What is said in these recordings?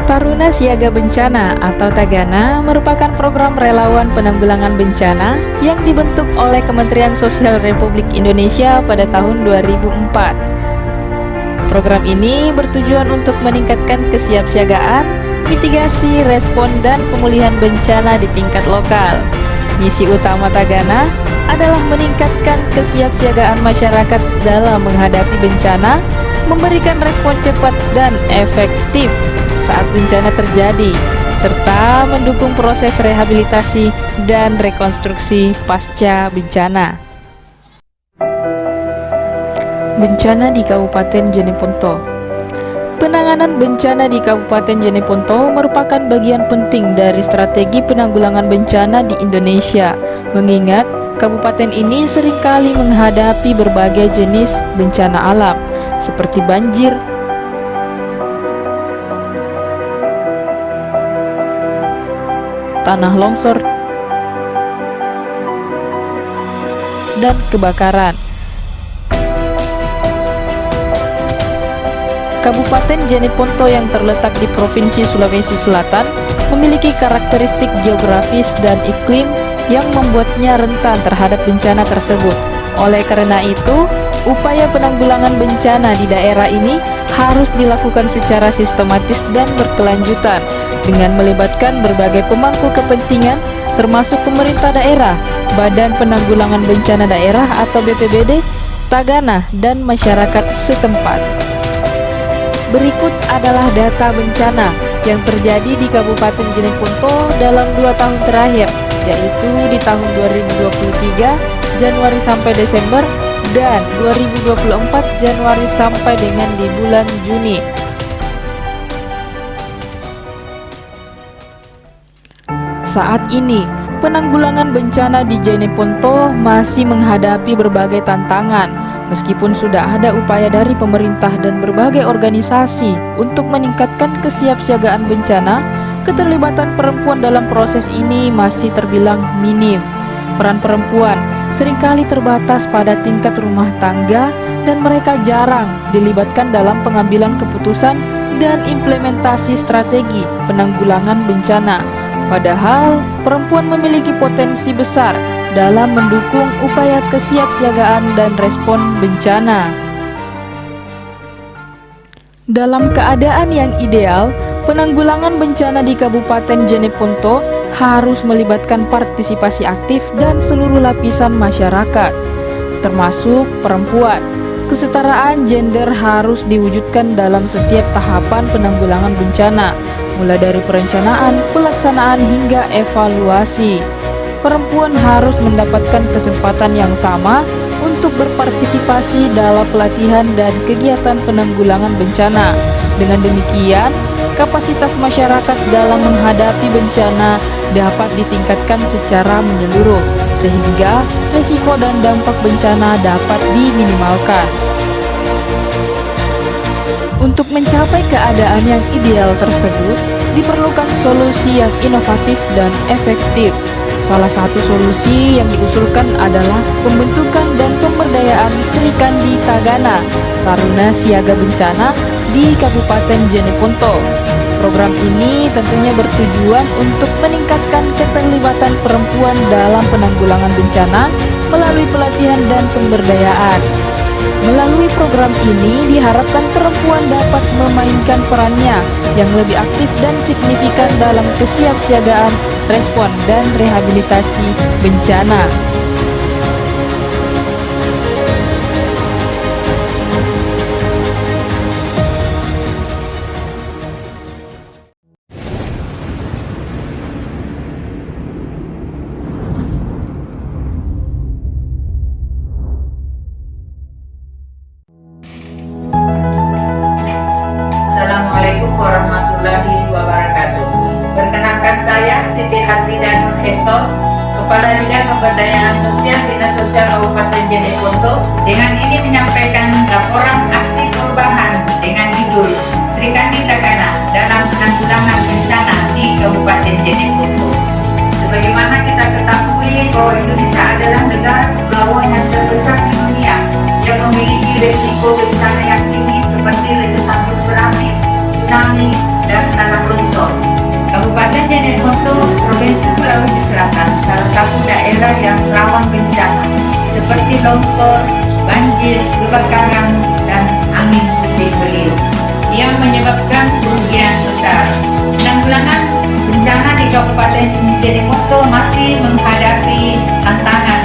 Taruna Siaga Bencana atau Tagana merupakan program relawan penanggulangan bencana yang dibentuk oleh Kementerian Sosial Republik Indonesia pada tahun 2004. Program ini bertujuan untuk meningkatkan kesiapsiagaan, mitigasi, respon, dan pemulihan bencana di tingkat lokal. Misi utama Tagana adalah meningkatkan kesiapsiagaan masyarakat dalam menghadapi bencana, memberikan respon cepat dan efektif saat bencana terjadi, serta mendukung proses rehabilitasi dan rekonstruksi pasca bencana. Bencana di Kabupaten Jeneponto. Penanganan bencana di Kabupaten Jeneponto merupakan bagian penting dari strategi penanggulangan bencana di Indonesia, mengingat kabupaten ini seringkali menghadapi berbagai jenis bencana alam, seperti banjir, tanah longsor, dan kebakaran. Kabupaten Jeneponto yang terletak di Provinsi Sulawesi Selatan memiliki karakteristik geografis dan iklim yang membuatnya rentan terhadap bencana tersebut. Oleh karena itu, upaya penanggulangan bencana di daerah ini harus dilakukan secara sistematis dan berkelanjutan dengan melibatkan berbagai pemangku kepentingan termasuk pemerintah daerah, Badan Penanggulangan Bencana Daerah atau BPBD, Tagana, dan masyarakat setempat. Berikut adalah data bencana yang terjadi di Kabupaten Jeneponto dalam 2 tahun terakhir, yaitu di tahun 2023 Januari sampai Desember dan 2024 Januari sampai dengan di bulan Juni. Saat ini, penanggulangan bencana di Jeneponto masih menghadapi berbagai tantangan, meskipun sudah ada upaya dari pemerintah dan berbagai organisasi untuk meningkatkan kesiapsiagaan bencana. Keterlibatan perempuan dalam proses ini masih terbilang minim. Peran perempuan seringkali terbatas pada tingkat rumah tangga dan mereka jarang dilibatkan dalam pengambilan keputusan dan implementasi strategi penanggulangan bencana. Padahal, perempuan memiliki potensi besar dalam mendukung upaya kesiapsiagaan dan respon bencana. Dalam keadaan yang ideal, penanggulangan bencana di Kabupaten Jeneponto harus melibatkan partisipasi aktif dan seluruh lapisan masyarakat, termasuk perempuan. Kesetaraan gender harus diwujudkan dalam setiap tahapan penanggulangan bencana, mulai dari perencanaan, pelaksanaan, hingga evaluasi. Perempuan harus mendapatkan kesempatan yang sama untuk berpartisipasi dalam pelatihan dan kegiatan penanggulangan bencana. Dengan demikian, kapasitas masyarakat dalam menghadapi bencana dapat ditingkatkan secara menyeluruh, sehingga risiko dan dampak bencana dapat diminimalkan. Untuk mencapai keadaan yang ideal tersebut, diperlukan solusi yang inovatif dan efektif. Salah satu solusi yang diusulkan adalah pembentukan dan pemberdayaan Sri Kandi Tagana, Taruna Siaga Bencana di Kabupaten Jeneponto. Program ini tentunya bertujuan untuk meningkatkan keterlibatan perempuan dalam penanggulangan bencana melalui pelatihan dan pemberdayaan. Melalui program ini diharapkan perempuan dapat memainkan perannya yang lebih aktif dan signifikan dalam kesiapsiagaan, respon, dan rehabilitasi bencana. Assalamualaikum warahmatullahi wabarakatuh. Perkenalkan saya Siti Hadlidan Esos, Kepala Bidang Pemberdayaan Sosial Dinas Sosial Kabupaten Jeneponto, dengan ini menyampaikan laporan aksi perubahan dengan judul Sri Kandi Tagana dalam penanggulangan bencana di Kabupaten Jeneponto. Sebagaimana kita ketahui bahwa Indonesia adalah negara kepulauan yang terbesar di dunia yang memiliki risiko bencana yang tinggi seperti letusan berapi, tsunami, dan tanah longsor. Provinsi Sulawesi Selatan salah satu daerah yang rawan bencana seperti longsor, banjir, kebakaran, dan angin puting beliung yang menyebabkan kerugian besar. Penanggulangan bencana di Kabupaten Jeneponto masih menghadapi tantangan,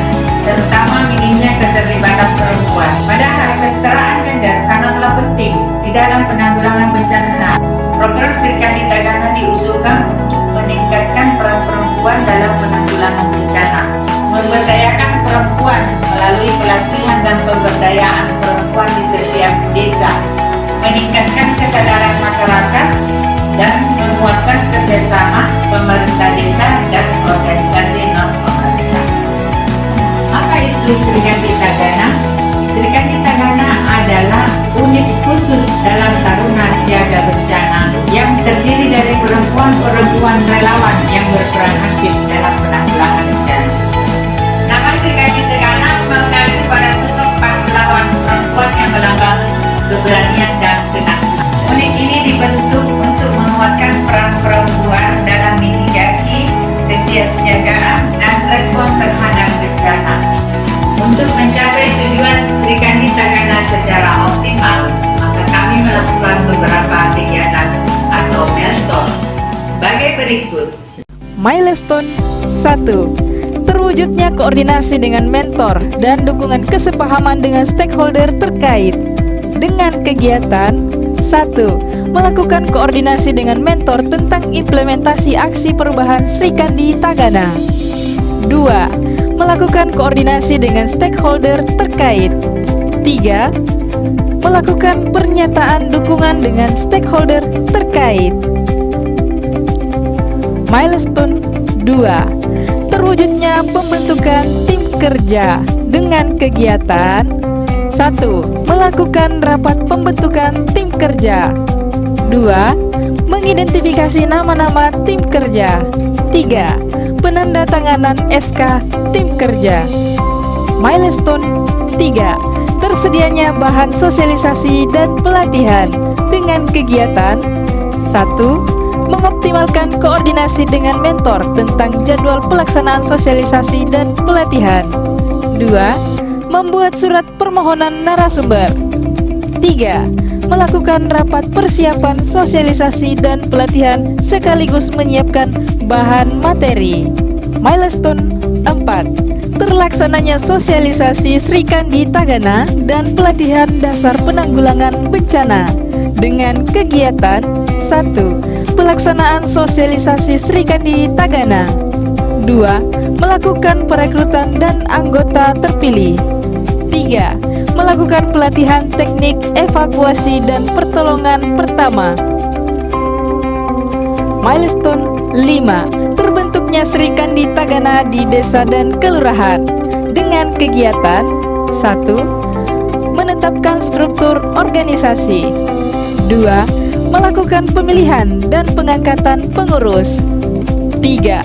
terutama minimnya keterlibatan perempuan. Padahal kesetaraan gender sangatlah penting di dalam penanggulangan bencana. Program Serikandi Tagana diusulkan untuk meningkatkan peran perempuan dalam penanggulangan bencana, memberdayakan perempuan melalui pelatihan dan pemberdayaan perempuan di setiap desa, meningkatkan kesadaran masyarakat, dan menguatkan kerjasama pemerintah desa dan organisasi non-pemerintah. Apa itu Serikandi Tagana? Serikandi Tagana adalah unit khusus dalam Taruna Siaga Bencana yang terdiri dari perempuan-perempuan relawan yang berperan aktif dalam penanggulangan bencana. Nama Serikandi Tagana mengacu pada sosok pahlawan perempuan yang melambang keberanian dan ketangguhan. Unit ini dibentuk untuk menguatkan peran perempuan dalam mitigasi, kesiapsiagaan, dan respon terhadap bencana. Untuk mencapai tujuan Serikandi Tagana secara optimal, maka kami melakukan beberapa kegiatan atau milestone sebagai berikut. Milestone 1. Terwujudnya koordinasi dengan mentor dan dukungan kesepahaman dengan stakeholder terkait. Dengan kegiatan 1. Melakukan koordinasi dengan mentor tentang implementasi aksi perubahan Serikandi Tagana. 2. Melakukan koordinasi dengan stakeholder terkait. 3. Melakukan pernyataan dukungan dengan stakeholder terkait. Milestone 2. Terwujudnya pembentukan tim kerja dengan kegiatan 1. Melakukan rapat pembentukan tim kerja. 2. Mengidentifikasi nama-nama tim kerja. 3. Penandatanganan SK tim kerja. Milestone 3. Tersedianya bahan sosialisasi dan pelatihan dengan kegiatan 1. Mengoptimalkan koordinasi dengan mentor tentang jadwal pelaksanaan sosialisasi dan pelatihan. 2. Membuat surat permohonan narasumber. 3. Melakukan rapat persiapan sosialisasi dan pelatihan sekaligus menyiapkan bahan materi. Milestone 4. Terlaksananya sosialisasi Serikandi Tagana dan pelatihan dasar penanggulangan bencana dengan kegiatan 1. Pelaksanaan sosialisasi Serikandi Tagana. 2. Melakukan perekrutan dan anggota terpilih. 3. Melakukan pelatihan teknik evakuasi dan pertolongan pertama. Milestone 5. Terbentuknya Serikandi Tagana di desa dan kelurahan dengan kegiatan 1. Menetapkan struktur organisasi. 2. Melakukan pemilihan dan pengangkatan pengurus. 3.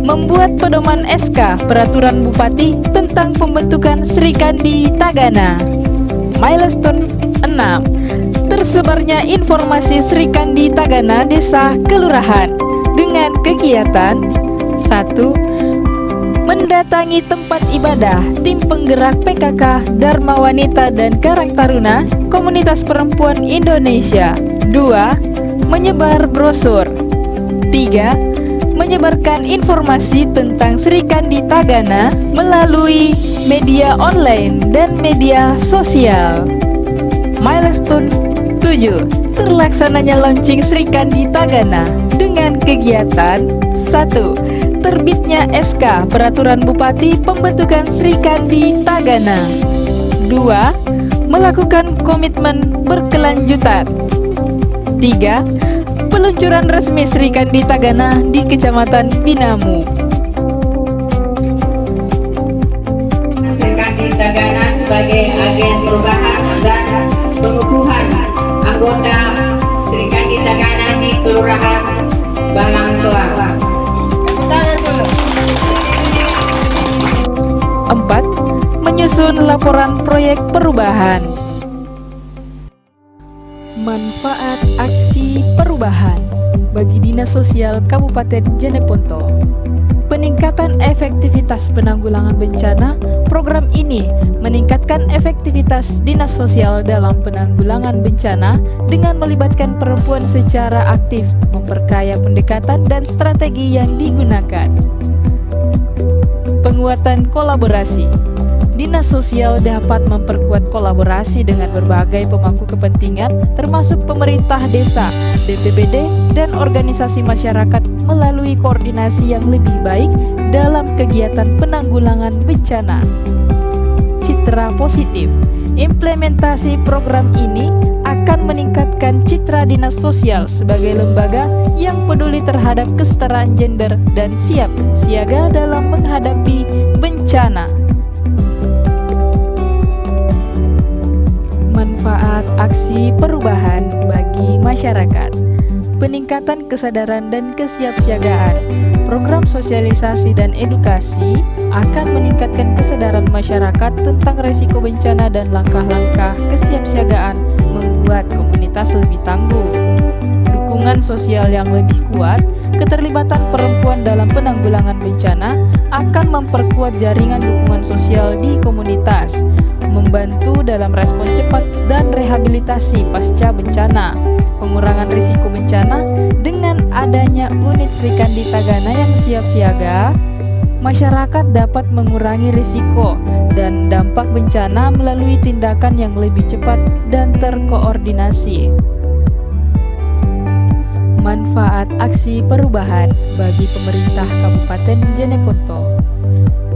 Membuat pedoman SK Peraturan Bupati tentang pembentukan Serikandi Tagana. Milestone 6. Tersebarnya informasi Serikandi Tagana desa kelurahan dengan kegiatan 1. Mendatangi tempat ibadah tim penggerak PKK Dharma Wanita dan Karang Taruna Komunitas Perempuan Indonesia. 2. Menyebar brosur. 3. Menyebarkan informasi tentang Serikandi Tagana melalui media online dan media sosial. Milestone 7. Terlaksananya launching Serikandi Tagana dengan kegiatan 1. Terbitnya SK Peraturan Bupati pembentukan Serikandi Tagana. 2. Melakukan komitmen berkelanjutan. 3. Peluncuran resmi Serikandi Tagana di Kecamatan Binamu. Serikandi Tagana sebagai agen perubahan dan pengukuhan anggota Serikandi Tagana di Kelurahan Balangloa. 4. Menyusun laporan proyek perubahan. Manfaat aksi perubahan. bagi Dinas Sosial Kabupaten Jeneponto. Peningkatan efektivitas penanggulangan bencana. Program ini meningkatkan efektivitas Dinas Sosial dalam penanggulangan bencana dengan melibatkan perempuan secara aktif, memperkaya pendekatan dan strategi yang digunakan. Penguatan kolaborasi. Dinas Sosial dapat memperkuat kolaborasi dengan berbagai pemangku kepentingan termasuk pemerintah desa, BPBD, dan organisasi masyarakat melalui koordinasi yang lebih baik dalam kegiatan penanggulangan bencana. Citra positif. Implementasi program ini akan meningkatkan citra Dinas Sosial sebagai lembaga yang peduli terhadap kesetaraan gender dan siap siaga dalam menghadapi bencana. Manfaat aksi perubahan bagi masyarakat. Peningkatan kesadaran dan kesiapsiagaan. Program sosialisasi dan edukasi akan meningkatkan kesadaran masyarakat tentang risiko bencana dan langkah-langkah kesiapsiagaan membuat komunitas lebih tangguh. Dukungan sosial yang lebih kuat, keterlibatan perempuan dalam penanggulangan bencana akan memperkuat jaringan dukungan sosial di komunitas, membantu dalam respon cepat dan rehabilitasi pasca bencana, pengurangan risiko bencana dengan adanya unit Sri Kandi Tagana yang siap siaga. Masyarakat dapat mengurangi risiko dan dampak bencana melalui tindakan yang lebih cepat dan terkoordinasi. Manfaat aksi perubahan bagi pemerintah Kabupaten Jeneponto.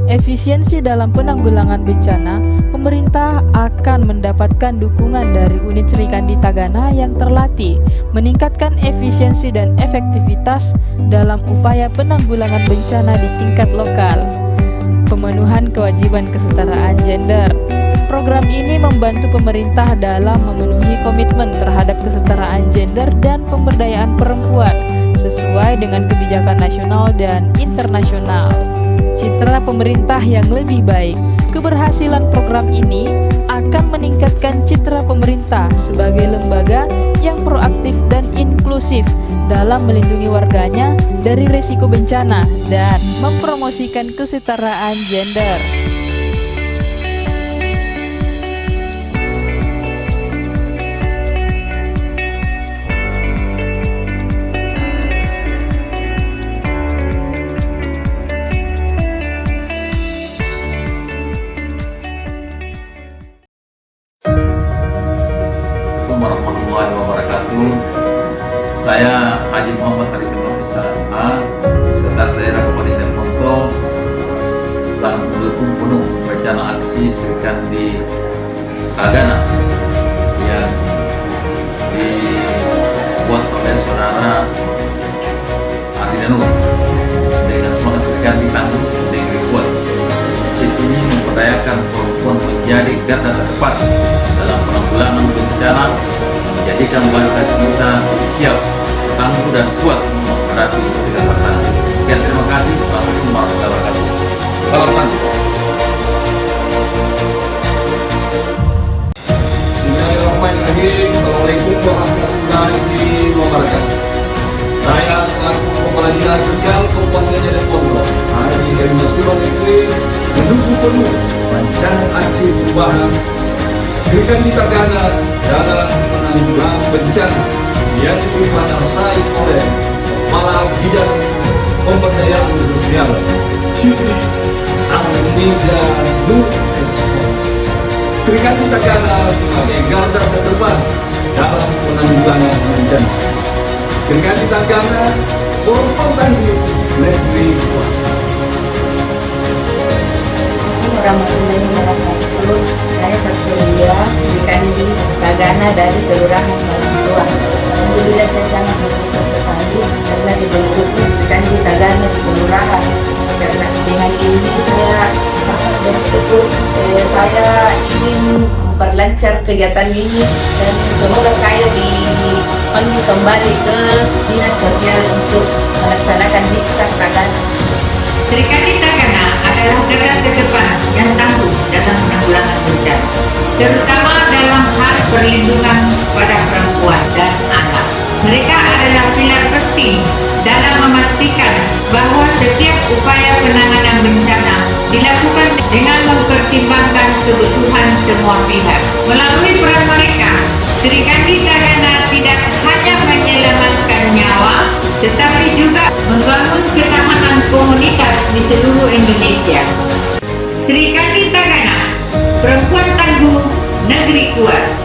Efisiensi dalam penanggulangan bencana, pemerintah akan mendapatkan dukungan dari unit Sri Kandi Tagana yang terlatih, meningkatkan efisiensi dan efektivitas dalam upaya penanggulangan bencana di tingkat lokal. Pemenuhan kewajiban kesetaraan gender. Program ini membantu pemerintah dalam memenuhi komitmen terhadap kesetaraan gender dan pemberdayaan perempuan sesuai dengan kebijakan nasional dan internasional. Citra pemerintah yang lebih baik. Keberhasilan program ini akan meningkatkan citra pemerintah sebagai lembaga yang proaktif dan inklusif dalam melindungi warganya dari risiko bencana dan mempromosikan kesetaraan gender. Warahmatullahi wabarakatuh. Saya Haji Muhammad Arifin Nurisa A, Sekretaris Daerah Kabupaten Jeneponto, sang pendukung penuh rencana aksi Sri Kandi Tagana yang dibuat oleh saudara Adi Danu dengan semangat Sri Kandi tangguh negeri kuat. Ini memperdayakan perempuan menjadi garda terdepan dalam penanggulangan bencana, menjadikan bangsa kita siap, tangguh dan kuat menghadapi segala tantangan. Sekian, terima kasih. Assalamualaikum warahmatullahi wabarakatuh. Salam tangguh. Bismillahirrahmanirrahim. Assalamualaikum warahmatullahi wabarakatuh. Saya selaku Kepala Dinas Sosial Kabupaten Jeneponto, Haji Hermas Tuhan Ekstri, mendukung penuh rencana aksi perubahan Sri Kandi Tagana dalam penanggulangan bencana yang dikuasai oleh Kepala Bidang Pemberdayaan Sosial Siti Armida Nur Esos. Sri Kandi Tagana sebagai garda terdepan dalam penanggulangan bencana. Sri Kandi Tagana perempuan tangguh negeri kuat. Warahmatullahi wabarakatuh. Saya Satria Sri Kandi Tagana dari Kelurahan Balantua. Alhamdulillah saya sangat bersyukur sekali karena dibentuknya Sri Kandi Tagana di kelurahan. Karena dengan ini saya sangat bersyukur. Saya ingin memperlancar kegiatan ini dan semoga saya dipanggil kembali ke Dinas Sosial untuk melaksanakan Diksa Tagana. Sri Kandi Tagana adalah garda terdepan yang tangguh dalam penanggulangan bencana, terutama dalam hal perlindungan pada perempuan dan anak. Mereka adalah pilar penting dalam memastikan bahwa setiap upaya penanganan bencana dilakukan dengan mempertimbangkan kebutuhan semua pihak. Melalui peran mereka, Sri Kandi Tagana tidak hanya menyelamatkan nyawa, tetapi juga membangun ketahanan komunitas di seluruh Indonesia. Sri Kandi Tagana, perempuan tangguh, negeri kuat.